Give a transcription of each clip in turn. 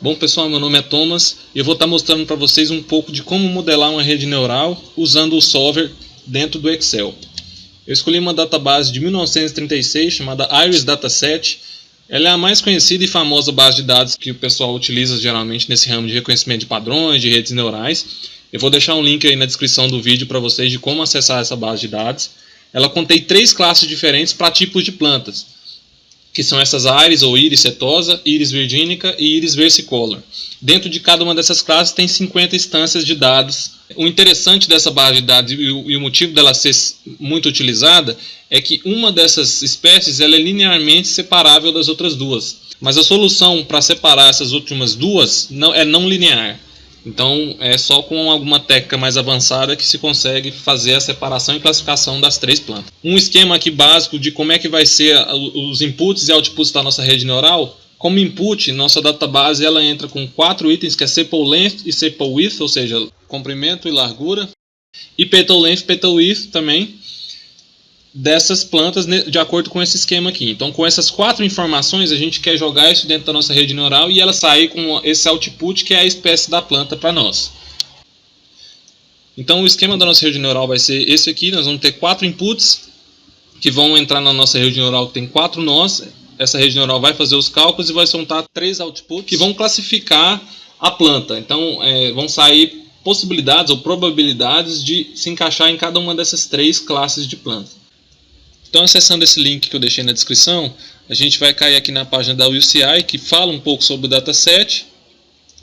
Bom pessoal, meu nome é Thomas e eu vou estar mostrando para vocês um pouco de como modelar uma rede neural usando o solver dentro do Excel. Eu escolhi uma database de 1936 chamada Iris Dataset. Ela é a mais conhecida e famosa base de dados que o pessoal utiliza geralmente nesse ramo de reconhecimento de padrões, de redes neurais. Eu vou deixar um link aí na descrição do vídeo para vocês de como acessar essa base de dados. Ela contém 3 classes diferentes para tipos de plantas, que são essas Iris ou Iris setosa, Iris virginica e Iris versicolor. Dentro de cada uma dessas classes tem 50 instâncias de dados. O interessante dessa base de dados e o motivo dela ser muito utilizada é que uma dessas espécies ela é linearmente separável das outras duas. Mas a solução para separar essas últimas duas é não linear. Então é só com alguma técnica mais avançada que se consegue fazer a separação e classificação das 3 plantas. Um esquema aqui básico de como é que vai ser os inputs e outputs da nossa rede neural. Como input, nossa database ela entra com 4 itens, que é sepal length e sepal width, ou seja, comprimento e largura, e petal length e petal width também, dessas plantas de acordo com esse esquema aqui. Então, com essas 4 informações, a gente quer jogar isso dentro da nossa rede neural e ela sair com esse output que é a espécie da planta para nós. Então, o esquema da nossa rede neural vai ser esse aqui. Nós vamos ter 4 inputs que vão entrar na nossa rede neural, que tem 4 nós. Essa rede neural vai fazer os cálculos e vai soltar 3 outputs que vão classificar a planta. Então, vão sair possibilidades ou probabilidades de se encaixar em cada uma dessas 3 classes de planta. Então, acessando esse link que eu deixei na descrição, a gente vai cair aqui na página da UCI, que fala um pouco sobre o dataset,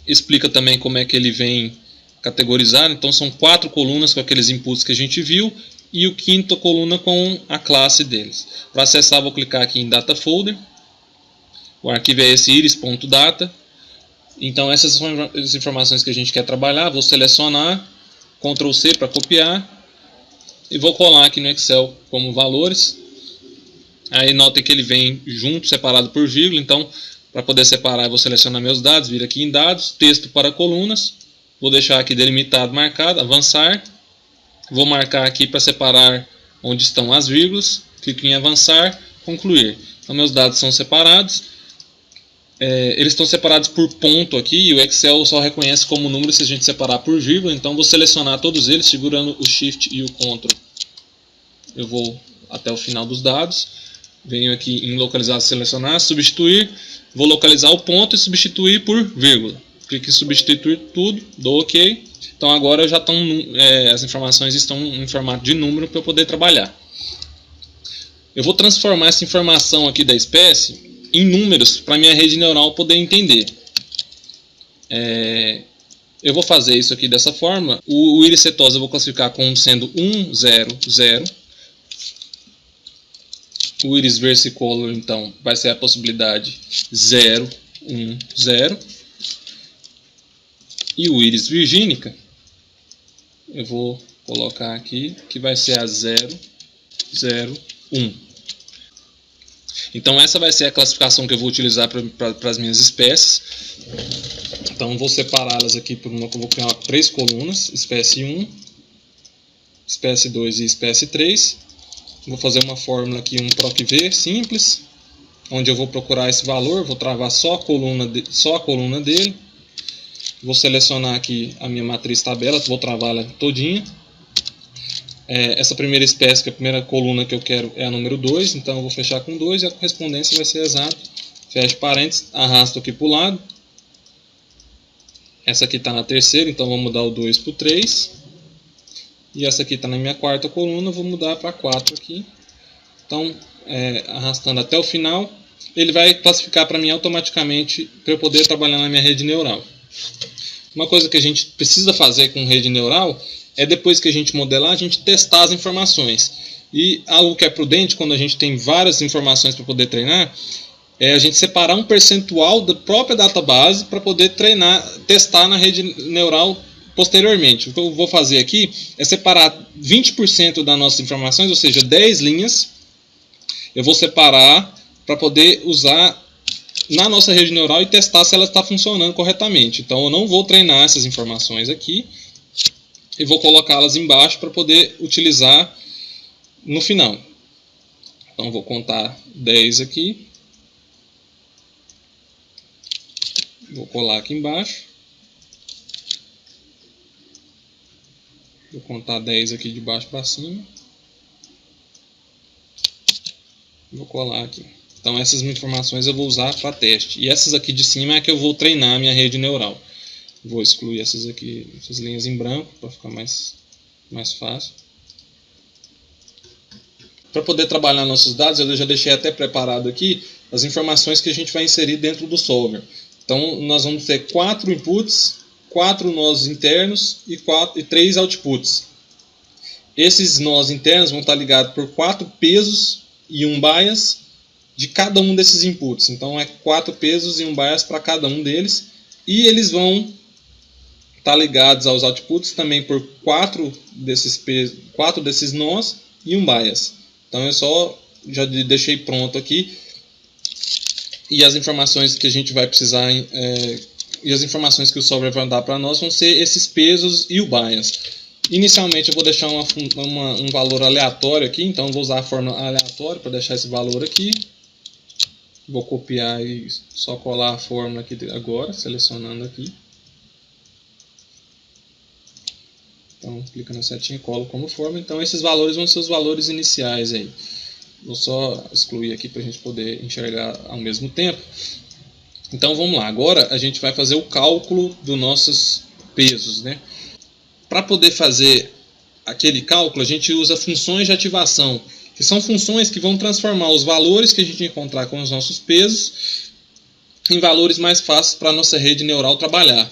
explica também como é que ele vem categorizado. Então, são 4 colunas com aqueles inputs que a gente viu e o quinto coluna com a classe deles. Para acessar, vou clicar aqui em Data Folder. O arquivo é esse iris.data. Então, essas são as informações que a gente quer trabalhar. Vou selecionar, Ctrl C para copiar. E vou colar aqui no Excel como valores. Aí notem que ele vem junto, separado por vírgula. Então, para poder separar, eu vou selecionar meus dados, vir aqui em dados, texto para colunas. Vou deixar aqui delimitado, marcado, avançar. Vou marcar aqui para separar onde estão as vírgulas. Clico em avançar, concluir. Então, meus dados são separados. Eles estão separados por ponto aqui, e o Excel só reconhece como número se a gente separar por vírgula. Então vou selecionar todos eles, segurando o Shift e o Ctrl. Eu vou até o final dos dados, venho aqui em localizar, selecionar, substituir, vou localizar o ponto e substituir por vírgula. Clique em substituir tudo, dou OK. Então agora já estão, as informações estão em formato de número para eu poder trabalhar. Eu vou transformar essa informação aqui da espécie em números para minha rede neural poder entender. Eu vou fazer isso aqui dessa forma. O Iris setosa eu vou classificar como sendo 1, 0, 0. O Iris versicolor, então, vai ser a possibilidade 0, 1, 0. E o Iris virgínica, eu vou colocar aqui, que vai ser a 0, 0, 1. Então essa vai ser a classificação que eu vou utilizar para as minhas espécies. Então vou separá-las aqui por uma, vou criar 3 colunas, espécie 1, espécie 2 e espécie 3. Vou fazer uma fórmula aqui, um PROC-V simples, onde eu vou procurar esse valor, vou travar só a coluna dele. Vou selecionar aqui a minha matriz tabela, vou travá-la todinha. Essa primeira espécie, que é a primeira coluna que eu quero, é a número 2, então eu vou fechar com 2 e a correspondência vai ser exata. Fecho parênteses, arrasto aqui para o lado. Essa aqui está na terceira, então vou mudar o 2 para o 3. E essa aqui está na minha quarta coluna, vou mudar para 4 aqui. Então, arrastando até o final, ele vai classificar para mim automaticamente para eu poder trabalhar na minha rede neural. Uma coisa que a gente precisa fazer com rede neural é, depois que a gente modelar, a gente testar as informações. E algo que é prudente quando a gente tem várias informações para poder treinar, é a gente separar um percentual da própria database para poder testar na rede neural posteriormente. O que eu vou fazer aqui é separar 20% das nossas informações, ou seja, 10 linhas. Eu vou separar para poder usar na nossa rede neural e testar se ela está funcionando corretamente. Então eu não vou treinar essas informações aqui e vou colocá-las embaixo para poder utilizar no final. Então vou contar 10 aqui. Vou colar aqui embaixo. Vou contar 10 aqui de baixo para cima. Vou colar aqui. Então essas informações eu vou usar para teste. E essas aqui de cima é que eu vou treinar a minha rede neural. Vou excluir essas aqui, essas linhas em branco, para ficar mais fácil. Para poder trabalhar nossos dados, eu já deixei até preparado aqui as informações que a gente vai inserir dentro do solver. Então nós vamos ter 4 inputs, 4 nós internos e 3 outputs. Esses nós internos vão estar ligados por 4 pesos e um bias de cada um desses inputs. Então é 4 pesos e um bias para cada um deles. E eles vão estar ligados aos outputs também por 4 desses nós e um bias. Então eu só já deixei pronto aqui. E as informações que a gente vai precisar, e as informações que o solver vai dar para nós vão ser esses pesos e o bias. Inicialmente eu vou deixar um valor aleatório aqui, então eu vou usar a fórmula aleatória para deixar esse valor aqui. Vou copiar e só colar a fórmula aqui agora, selecionando aqui. Então clica na setinha e colo como fórmula. Então esses valores vão ser os valores iniciais aí. Vou só excluir aqui para a gente poder enxergar ao mesmo tempo. Então vamos lá, agora a gente vai fazer o cálculo dos nossos pesos, né? Para poder fazer aquele cálculo, a gente usa funções de ativação, que são funções que vão transformar os valores que a gente encontrar com os nossos pesos em valores mais fáceis para a nossa rede neural trabalhar.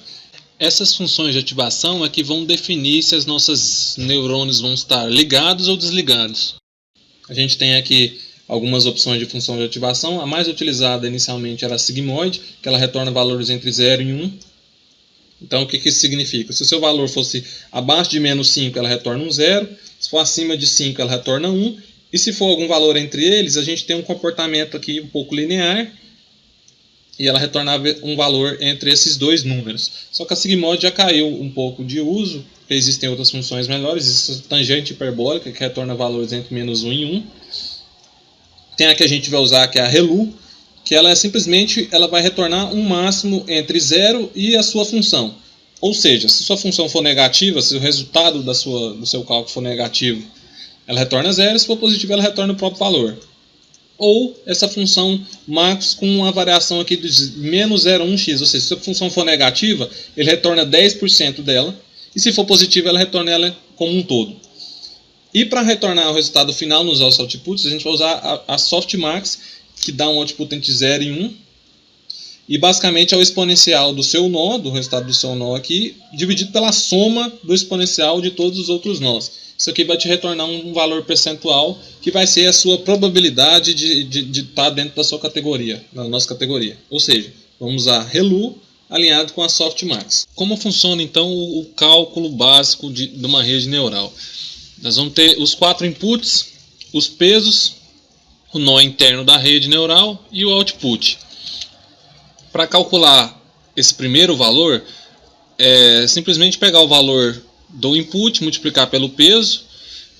Essas funções de ativação é que vão definir se os nossos neurônios vão estar ligados ou desligados. A gente tem aqui algumas opções de função de ativação. A mais utilizada inicialmente era a sigmoide, que ela retorna valores entre 0 e 1. Então o que isso significa? Se o seu valor fosse abaixo de menos 5, ela retorna um 0. Se for acima de 5, ela retorna 1. E se for algum valor entre eles, a gente tem um comportamento aqui um pouco linear. E ela retornava um valor entre esses dois números. Só que a sigmoide já caiu um pouco de uso, porque existem outras funções melhores. Existe a tangente hiperbólica, que retorna valores entre menos 1 e 1. Tem a que a gente vai usar, que é a ReLU, que ela simplesmente vai retornar um máximo entre 0 e a sua função. Ou seja, se sua função for negativa, se o resultado do seu cálculo for negativo, ela retorna 0, se for positivo, ela retorna o próprio valor. Ou essa função max com uma variação aqui de menos 0,1x, ou seja, se a função for negativa, ele retorna 10% dela, e se for positiva, ela retorna ela como um todo. E para retornar o resultado final nos nossos outputs, a gente vai usar a softmax, que dá um output entre 0 e 1, e basicamente é o exponencial do seu nó, do resultado do seu nó aqui, dividido pela soma do exponencial de todos os outros nós. Isso aqui vai te retornar um valor percentual, que vai ser a sua probabilidade de estar dentro da sua categoria, da nossa categoria. Ou seja, vamos usar ReLU alinhado com a softmax. Como funciona então o cálculo básico de uma rede neural? Nós vamos ter os 4 inputs, os pesos, o nó interno da rede neural e o output. Para calcular esse primeiro valor, é simplesmente pegar o valor do input, multiplicar pelo peso.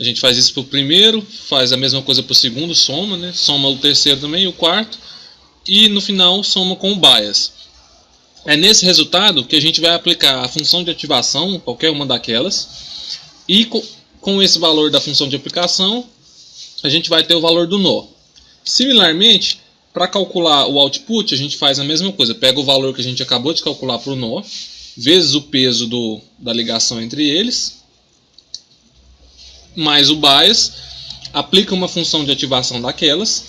A gente faz isso para o primeiro, faz a mesma coisa para o segundo, soma, né? Soma o terceiro também e o quarto. E no final soma com o bias. É nesse resultado que a gente vai aplicar a função de ativação, qualquer uma daquelas. E com esse valor da função de aplicação, a gente vai ter o valor do nó. Similarmente, para calcular o output, a gente faz a mesma coisa. Pega o valor que a gente acabou de calcular para o nó, vezes o peso da ligação entre eles, mais o bias, aplica uma função de ativação daquelas,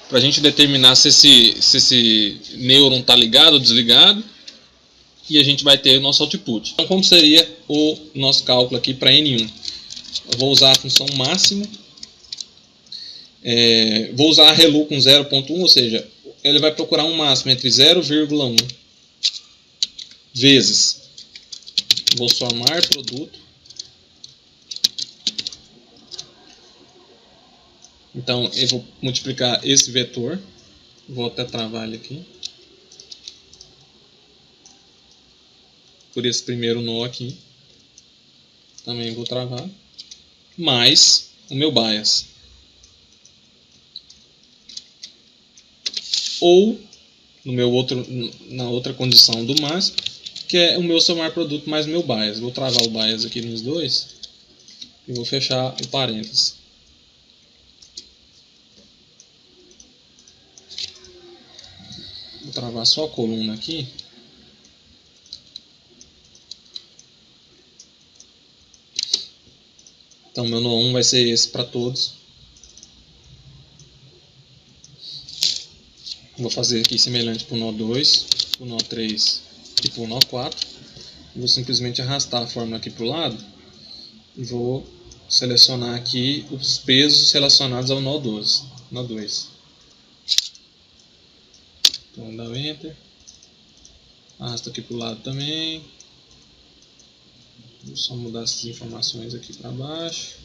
para a gente determinar se esse nêuron está ligado ou desligado, e a gente vai ter o nosso output. Então, como seria o nosso cálculo aqui para N1? Eu vou usar a função máximo, vou usar a ReLU com 0.1, ou seja, ele vai procurar um máximo entre 0,1 vezes, vou somar produto, então eu vou multiplicar esse vetor, vou até travar ele aqui, por esse primeiro nó aqui, também vou travar, mais o meu bias. Ou na outra condição do mais, que é o meu somar produto mais o meu bias. Vou travar o bias aqui nos dois e vou fechar o parênteses. Vou travar só a coluna aqui. Então meu nó 1 vai ser esse para todos. Vou fazer aqui semelhante para o nó 2, para o nó 3 e para o nó 4. Vou simplesmente arrastar a fórmula aqui para o lado e vou selecionar aqui os pesos relacionados ao nó 2. Então vou dar um Enter. Arrasta aqui para o lado também. Vou só mudar essas informações aqui para baixo.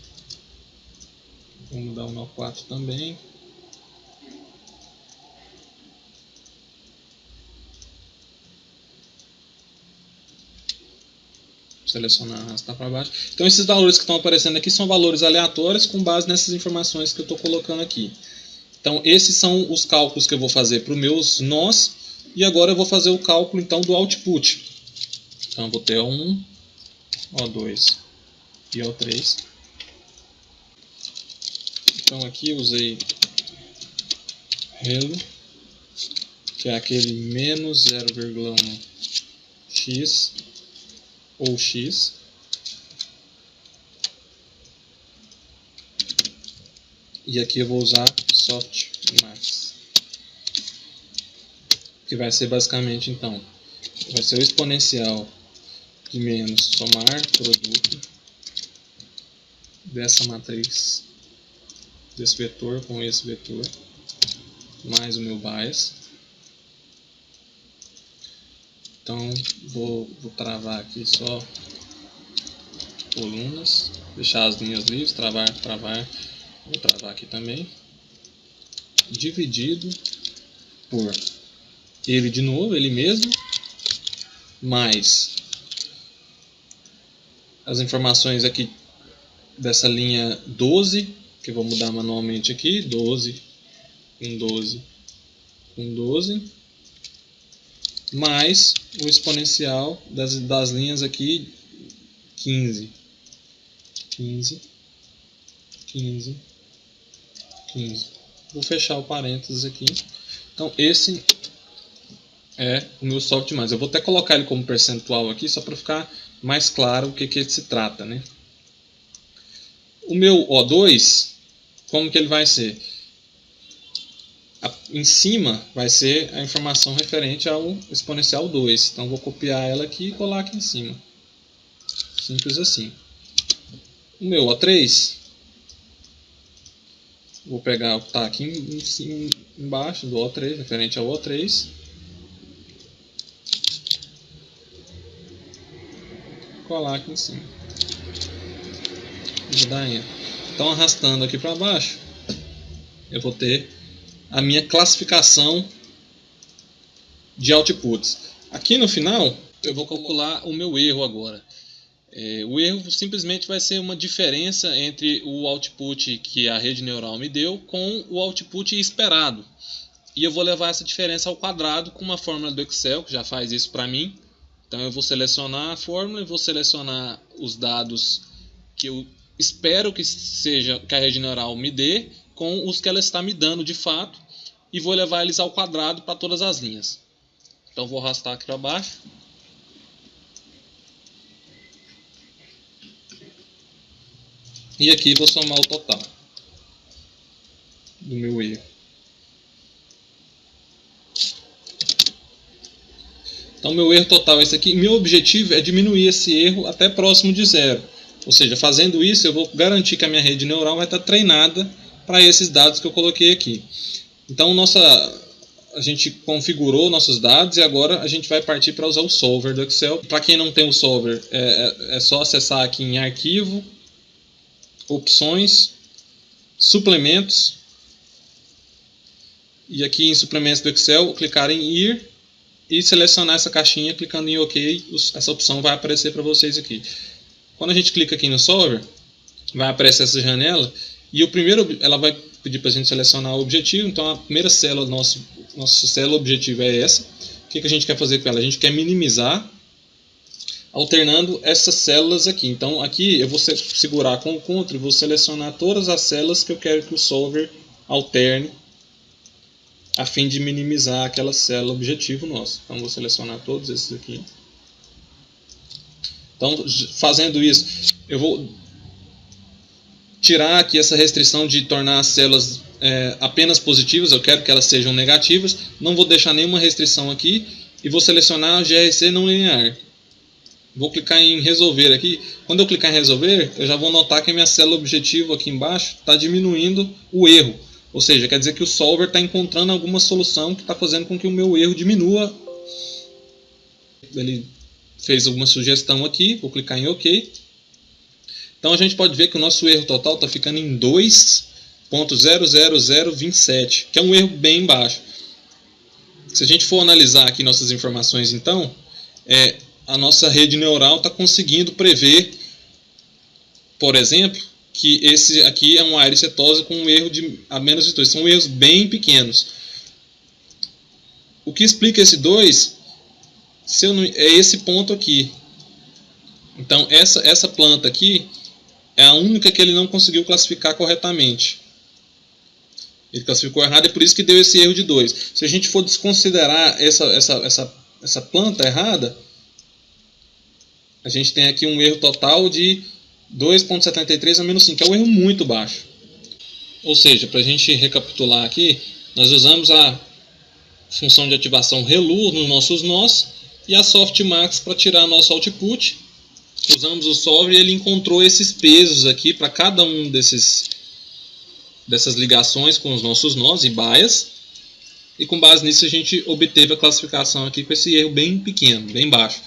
Vou mudar o nó 4 também. Selecionar, arrastar para baixo. Então esses valores que estão aparecendo aqui são valores aleatórios com base nessas informações que eu estou colocando aqui. Então esses são os cálculos que eu vou fazer para os meus nós. E agora eu vou fazer o cálculo então do output. Então eu vou ter O1, O2 e O3. Então aqui eu usei relo, que é aquele menos 0,1 x ou x. E aqui eu vou usar softmax, que vai ser basicamente então, vai ser o exponencial de menos somar produto dessa matriz, desse vetor com esse vetor, mais o meu bias. Então vou travar aqui só colunas, deixar as linhas livres, travar, vou travar aqui também, dividido por ele de novo, ele mesmo, mais as informações aqui dessa linha 12, que eu vou mudar manualmente aqui, 12 com 12 com 12, mais o exponencial das linhas aqui 15, 15, 15, 15. Vou fechar o parênteses aqui. Então esse é o meu softmax. Eu vou até colocar ele como percentual aqui, só para ficar mais claro o que se trata, né? O meu O2, como que ele vai ser? Em cima vai ser a informação referente ao exponencial 2. Então vou copiar ela aqui e colar aqui em cima. Simples assim. O meu O3, vou pegar o que está aqui embaixo do O3, referente ao O3. Colar aqui em cima. Vou dar Enter. Então arrastando aqui para baixo, eu vou ter a minha classificação de outputs. Aqui no final eu vou calcular o meu erro agora. O erro simplesmente vai ser uma diferença entre o output que a rede neural me deu com o output esperado. E eu vou levar essa diferença ao quadrado com uma fórmula do Excel, que já faz isso para mim. Então eu vou selecionar a fórmula e vou selecionar os dados que eu espero que a rede neural me dê com os que ela está me dando de fato e vou levar eles ao quadrado para todas as linhas. Então vou arrastar aqui para baixo. E aqui vou somar o total do meu erro. Então meu erro total é esse aqui. Meu objetivo é diminuir esse erro até próximo de zero. Ou seja, fazendo isso eu vou garantir que a minha rede neural vai estar treinada para esses dados que eu coloquei aqui. Então a gente configurou nossos dados e agora a gente vai partir para usar o solver do Excel. Para quem não tem o solver, é só acessar aqui em arquivo, opções, suplementos, e aqui em suplementos do Excel clicar em ir e selecionar essa caixinha clicando em OK. Essa opção vai aparecer para vocês aqui. Quando a gente clica aqui no solver, vai aparecer essa janela e ela vai pedir para a gente selecionar o objetivo. Então a primeira célula do nosso nossa célula objetivo é essa. O que a gente quer fazer com ela? A gente quer minimizar alternando essas células aqui. Então aqui eu vou segurar com o Ctrl e vou selecionar todas as células que eu quero que o solver alterne a fim de minimizar aquela célula objetivo nosso. Então vou selecionar todos esses aqui. Então fazendo isso, eu vou tirar aqui essa restrição de tornar as células apenas positivas, eu quero que elas sejam negativas. Não vou deixar nenhuma restrição aqui e vou selecionar o GRC não linear. Vou clicar em resolver aqui. Quando eu clicar em resolver, eu já vou notar que a minha célula objetivo aqui embaixo está diminuindo o erro. Ou seja, quer dizer que o solver está encontrando alguma solução que está fazendo com que o meu erro diminua. Ele fez alguma sugestão aqui, vou clicar em OK. Então a gente pode ver que o nosso erro total está ficando em 2.00027, que é um erro bem baixo. Se a gente for analisar aqui nossas informações, então, a nossa rede neural está conseguindo prever, por exemplo, que esse aqui é uma área cetose com um erro de a menos de 2. São erros bem pequenos. O que explica esse 2 é esse ponto aqui. Então essa planta aqui é a única que ele não conseguiu classificar corretamente. Ele classificou errado e por isso que deu esse erro de 2. Se a gente for desconsiderar essa planta errada, a gente tem aqui um erro total de 2.73 a menos 5, que é um erro muito baixo. Ou seja, para a gente recapitular aqui, nós usamos a função de ativação ReLU nos nossos nós e a softmax para tirar nosso output. Usamos o solver e ele encontrou esses pesos aqui para cada um dessas ligações com os nossos nós e baias. E com base nisso a gente obteve a classificação aqui com esse erro bem pequeno, bem baixo.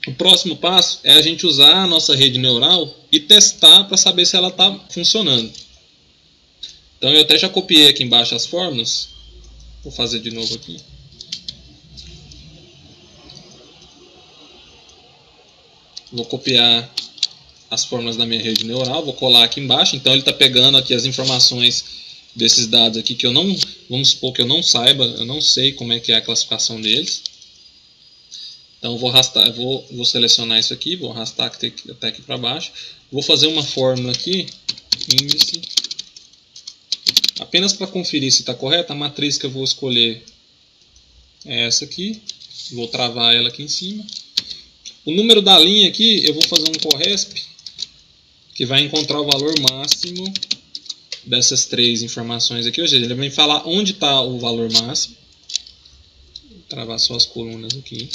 O próximo passo é a gente usar a nossa rede neural e testar para saber se ela está funcionando. Então eu até já copiei aqui embaixo as fórmulas. Vou fazer de novo aqui. Vou copiar as fórmulas da minha rede neural, vou colar aqui embaixo. Então ele está pegando aqui as informações desses dados aqui que eu não, vamos supor que eu não saiba, eu não sei como é que é a classificação deles. Então eu vou arrastar, vou selecionar isso aqui, vou arrastar até aqui para baixo. Vou fazer uma fórmula aqui, índice, apenas para conferir se está correta. A matriz que eu vou escolher é essa aqui, vou travar ela aqui em cima. O número da linha aqui, eu vou fazer um corresp, que vai encontrar o valor máximo dessas três informações aqui. Ou seja, ele vai falar onde está o valor máximo. Vou travar só as colunas aqui.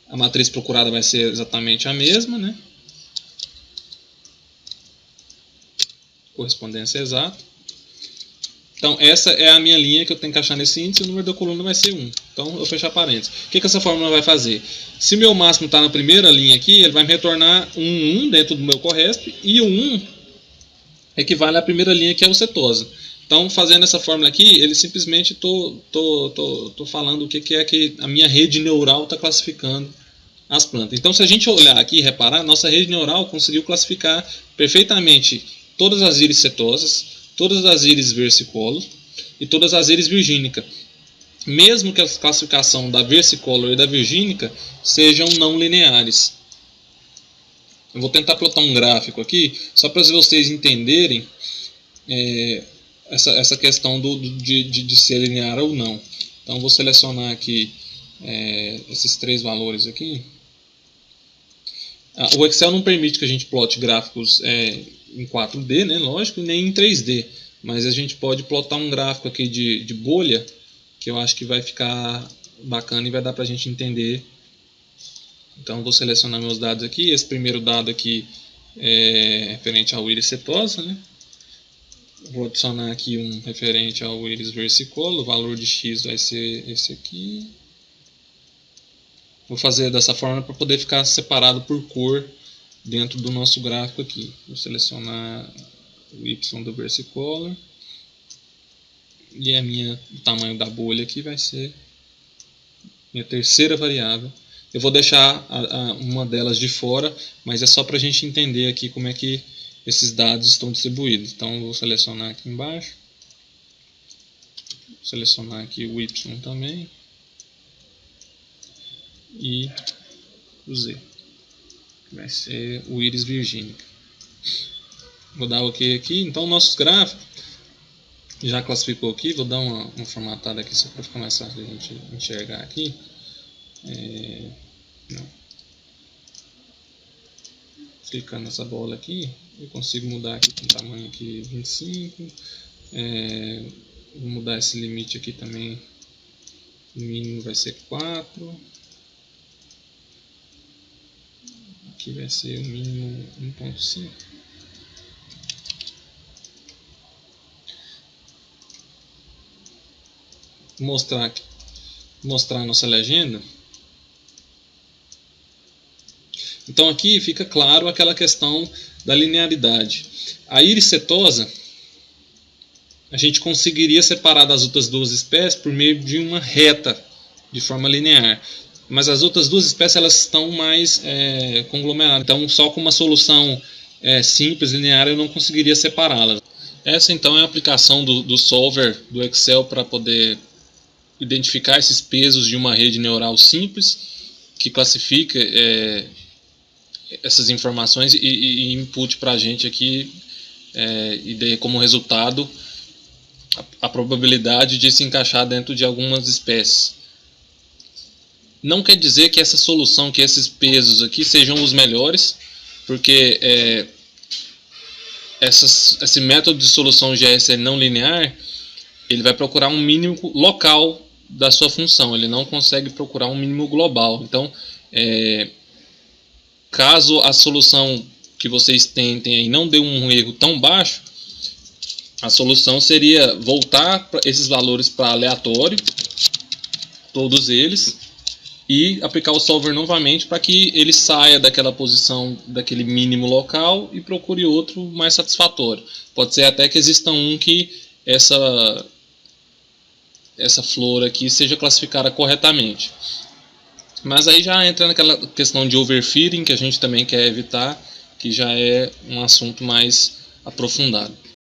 A matriz procurada vai ser exatamente a mesma, né? Correspondência exata. Então essa é a minha linha que eu tenho que achar nesse índice e o número da coluna vai ser 1. Então eu vou fechar parênteses. O que essa fórmula vai fazer? Se meu máximo está na primeira linha aqui, ele vai me retornar um 1 dentro do meu corresp e o 1 equivale à primeira linha que é o cetose. Então fazendo essa fórmula aqui, ele simplesmente tô falando o que é que a minha rede neural está classificando as plantas. Então se a gente olhar aqui e reparar, nossa rede neural conseguiu classificar perfeitamente todas as íris setosas, todas as íris versicolor e todas as íris virgínica. Mesmo que a classificação da versicolor e da virgínica sejam não lineares. Eu vou tentar plotar um gráfico aqui, só para vocês entenderem essa questão de ser linear ou não. Então vou selecionar aqui esses três valores aqui. O Excel não permite que a gente plote gráficos em 4D, né, lógico, nem em 3D. Mas a gente pode plotar um gráfico aqui de bolha, que eu acho que vai ficar bacana e vai dar para a gente entender. Então vou selecionar meus dados aqui. Esse primeiro dado aqui é referente ao íris setosa, né? Vou adicionar aqui um referente ao íris versicolor. O valor de x vai ser esse aqui. Vou fazer dessa forma para poder ficar separado por cor dentro do nosso gráfico aqui. Vou selecionar o y do versicolor. E o tamanho da bolha aqui vai ser minha terceira variável. Eu vou deixar uma delas de fora, mas é só para a gente entender aqui como é que esses dados estão distribuídos. Então eu vou selecionar aqui embaixo. selecionar aqui o Y também e o Z, que vai ser o íris virgínica. Vou dar OK aqui. Então nossos gráficos já classificou aqui. Vou dar uma formatada aqui só para ficar mais fácil de a gente enxergar aqui. Clicando nessa bola aqui, eu consigo mudar aqui com o tamanho aqui 25. Vou mudar esse limite aqui também. O mínimo vai ser 4. Aqui vai ser o mínimo 1.5. Mostrar a nossa legenda. Então aqui fica claro aquela questão da linearidade. A íris setosa, a gente conseguiria separar das outras duas espécies por meio de uma reta de forma linear. Mas as outras duas espécies elas estão mais conglomeradas. Então só com uma solução simples, linear, eu não conseguiria separá-las. Essa então é a aplicação do solver do Excel para poder identificar esses pesos de uma rede neural simples, que classifica essas informações e input para a gente aqui, e daí como resultado a probabilidade de se encaixar dentro de algumas espécies. Não quer dizer que essa solução, que esses pesos aqui sejam os melhores, porque esse método de solução GSL não linear, ele vai procurar um mínimo local da sua função, ele não consegue procurar um mínimo global. Então, caso a solução que vocês tentem aí não dê um erro tão baixo, a solução seria voltar esses valores para aleatório, todos eles, e aplicar o solver novamente para que ele saia daquela posição, daquele mínimo local e procure outro mais satisfatório. Pode ser até que exista um que essa flor aqui seja classificada corretamente. Mas aí já entra naquela questão de overfitting que a gente também quer evitar, que já é um assunto mais aprofundado.